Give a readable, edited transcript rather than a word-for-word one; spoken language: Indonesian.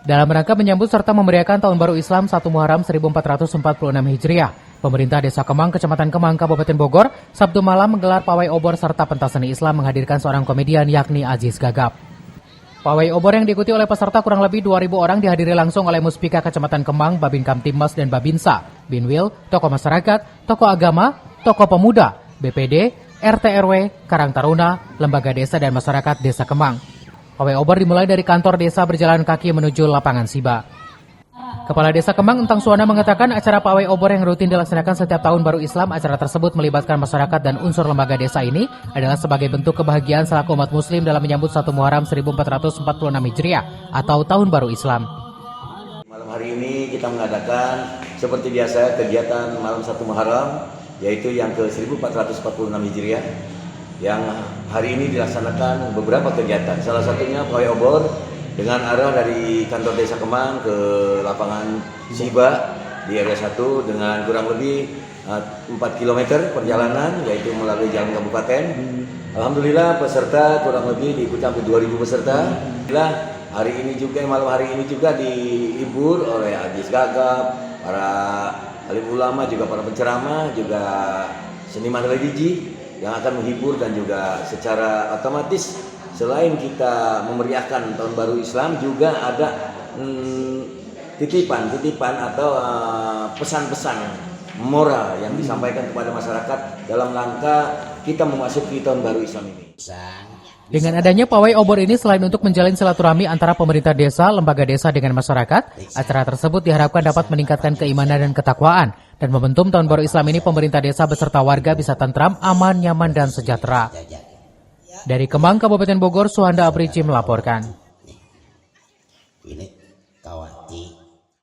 Dalam rangka menyambut serta memeriahkan Tahun Baru Islam 1 Muharram 1446 Hijriah, pemerintah Desa Kemang, Kecamatan Kemang, Kabupaten Bogor, Sabtu malam menggelar pawai obor serta pentas seni Islam menghadirkan seorang komedian yakni Aziz Gagap. Pawai obor yang diikuti oleh peserta kurang lebih 2.000 orang dihadiri langsung oleh Muspika Kecamatan Kemang, Babin Kamtibmas dan Babinsa, Binwil, tokoh masyarakat, tokoh agama, tokoh pemuda, BPD, RT RW, Karang Taruna, lembaga desa dan masyarakat Desa Kemang. Pawai obor dimulai dari kantor desa berjalan kaki menuju lapangan Siba. Kepala Desa Kemang Entang Suwana mengatakan acara pawai obor yang rutin dilaksanakan setiap tahun baru Islam, acara tersebut melibatkan masyarakat dan unsur lembaga desa ini adalah sebagai bentuk kebahagiaan selaku umat muslim dalam menyambut 1 Muharram 1446 Hijriah atau Tahun Baru Islam. Malam hari ini kita mengadakan seperti biasa kegiatan malam 1 Muharram, yaitu yang ke 1446 Hijriah, yang hari ini dilaksanakan beberapa kegiatan. Salah satunya pawai obor dengan arah dari kantor Desa Kemang ke lapangan Siba di RW 1 dengan kurang lebih 4 km perjalanan, yaitu melalui jalan kabupaten. Alhamdulillah peserta kurang lebih diikuti hampir 2.000 peserta. Alhamdulillah hari ini juga, malam hari ini juga dihibur oleh Aziz Gagap, para alim ulama, juga para penceramah, juga seniman religi yang akan menghibur, dan juga secara otomatis selain kita memeriahkan Tahun Baru Islam juga ada titipan atau pesan-pesan moral yang disampaikan kepada masyarakat dalam rangka kita memasuki Tahun Baru Islam ini. Dengan adanya pawai obor ini selain untuk menjalin silaturahmi antara pemerintah desa, lembaga desa dengan masyarakat, acara tersebut diharapkan dapat meningkatkan keimanan dan ketakwaan dan momentum Tahun Baru Islam ini pemerintah desa beserta warga bisa tentram, aman, nyaman, dan sejahtera. Dari Kemang, Kabupaten Bogor, Suhanda Aprici melaporkan. Ini kawati